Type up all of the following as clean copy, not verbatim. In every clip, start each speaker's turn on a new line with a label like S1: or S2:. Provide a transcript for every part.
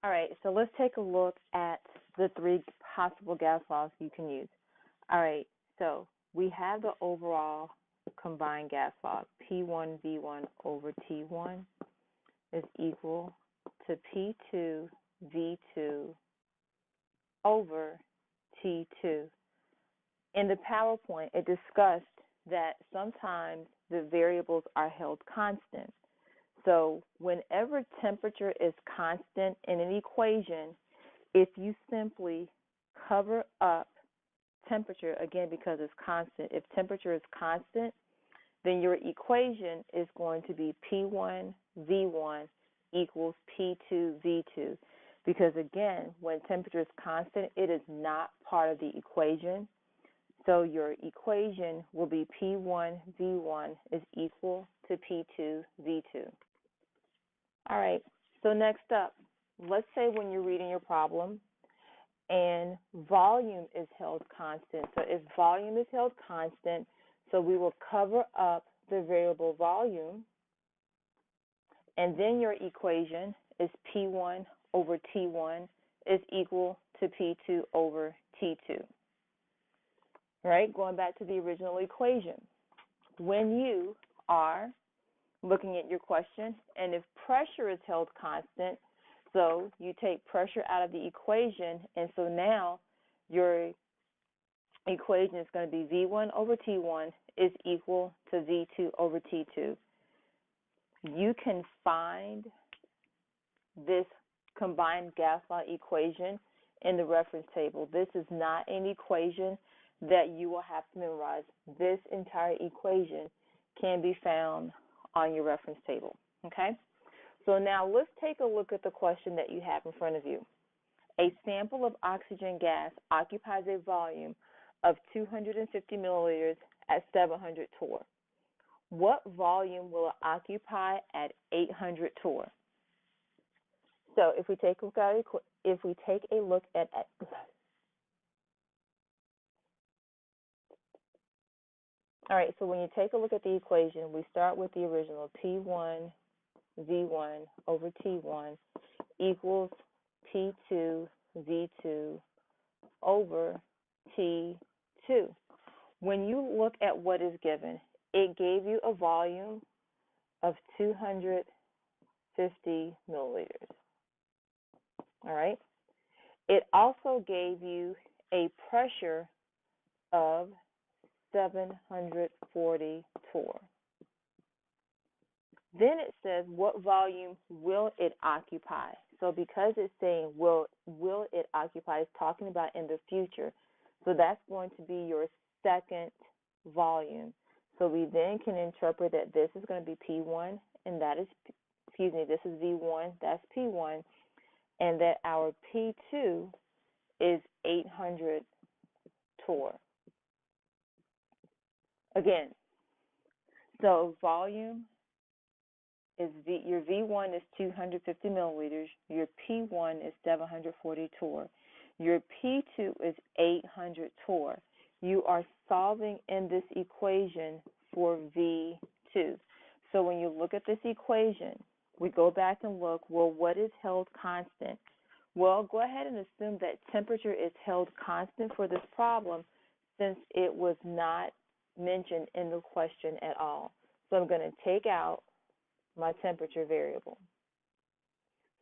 S1: All right, so let's take a look at the three possible gas laws you can use. All right, so we have the overall combined gas law. P1 V1 over T1 is equal to P2 V2 over T2. In the PowerPoint, it discussed that sometimes the variables are held constant. So whenever temperature is constant in an equation, if you simply cover up temperature, again, because it's constant, if temperature is constant, then your equation is going to be P1 V1 equals P2 V2. Because again, when temperature is constant, it is not part of the equation. So your equation will be P1 V1 is equal to P2 V2. All right, so next up, let's say when you're reading your problem and volume is held constant. So if volume is held constant, so we will cover up the variable volume, and then your equation is P1 over T1 is equal to P2 over T2. All right, going back to the original equation. When you are looking at your question, and if pressure is held constant, so you take pressure out of the equation, and so now your equation is going to be V1 over T1 is equal to V2 over T2. You can find this combined gas law equation in the reference table. This is not an equation that you will have to memorize. This entire equation can be found on your reference table, okay? So now let's take a look at the question that you have in front of you. A sample of oxygen gas occupies a volume of 250 milliliters at 700 torr. What volume will it occupy at 800 torr? So if we take a look at all right, so when you take a look at the equation, we start with the original P1 V1 over T1 equals P2 V2 over T2. When you look at what is given, it gave you a volume of 250 milliliters. All right? It also gave you a pressure of 740 torr. Then it says what volume will it occupy. So because it's saying will it occupy, it's talking about in the future. So that's going to be your second volume. So we then can interpret that this is going to be P1 and that is, this is V1, that's P1, and that our P2 is 800 torr. Again, so volume is your V1 is 250 milliliters, your P1 is 740 torr, your P2 is 800 torr. You are solving in this equation for V2. So when you look at this equation, we go back and look, well, what is held constant? Well, go ahead and assume that temperature is held constant for this problem since it was not mentioned in the question at all. So I'm going to take out my temperature variable.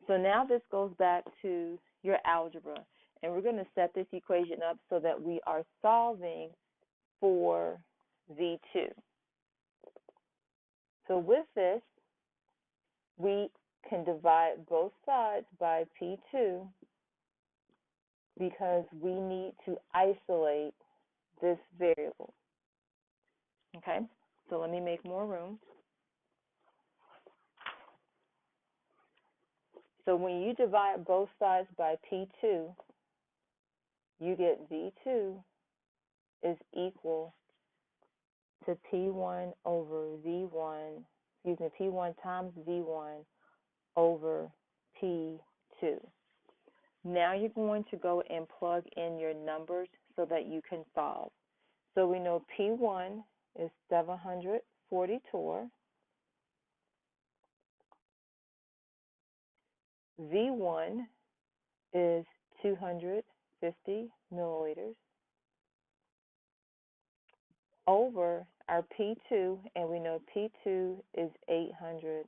S1: So now this goes back to your algebra, and we're going to set this equation up so that we are solving for V2. So with this, we can divide both sides by P2 because we need to isolate this variable. Okay, so let me make more room. So when you divide both sides by P2, you get V2 is equal to P1 over V1, P1 times V1 over P2. Now you're going to go and plug in your numbers so that you can solve. So we know P1 is 740 torr. V1 is 250 milliliters over our P2, and we know P2 is 800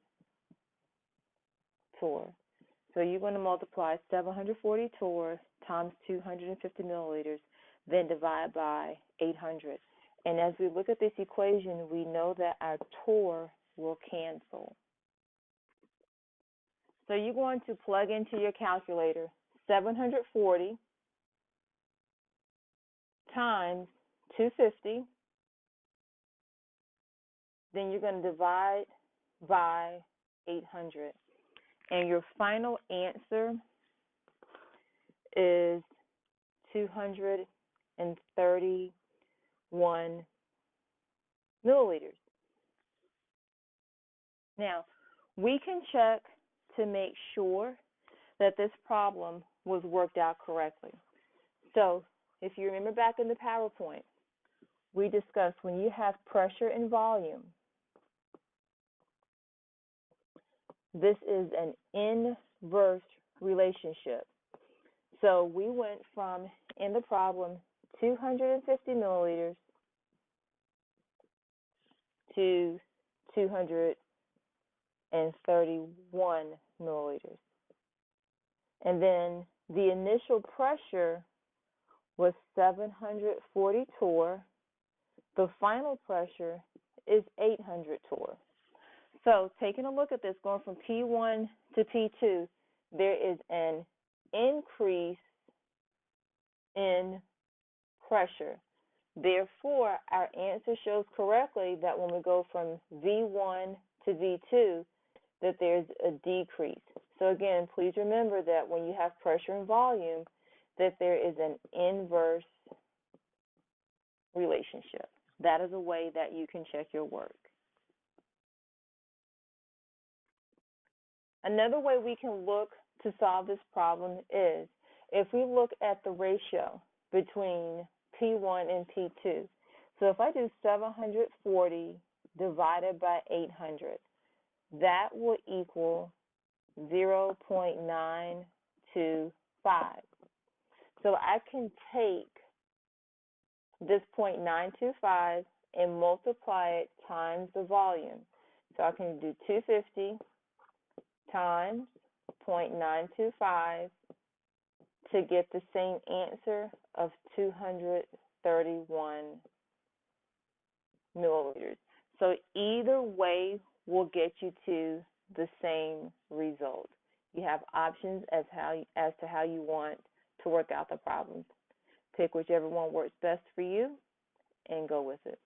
S1: torr. So you're going to multiply 740 torr times 250 milliliters, then divide by 800. And as we look at this equation, we know that our torr will cancel. So you're going to plug into your calculator 740 times 250. Then you're going to divide by 800. And your final answer is 231 milliliters. Now, we can check to make sure that this problem was worked out correctly. So, if you remember back in the PowerPoint, we discussed when you have pressure and volume, this is an inverse relationship. So we went from, in the problem, 250 milliliters to 231 milliliters. And then the initial pressure was 740 torr. The final pressure is 800 torr. So taking a look at this, going from P1 to P2, there is an increase in pressure. Therefore, our answer shows correctly that when we go from V1 to V2, that there's a decrease. So again, please remember that when you have pressure and volume, that there is an inverse relationship. That is a way that you can check your work. Another way we can look to solve this problem is if we look at the ratio between P1 and P2. So if I do 740 divided by 800, that will equal 0.925. So I can take this 0.925 and multiply it times the volume. So I can do 250 times 0.925 to get the same answer of 231 milliliters. So either way will get you to the same result. You have options as to how you want to work out the problems. Pick whichever one works best for you and go with it.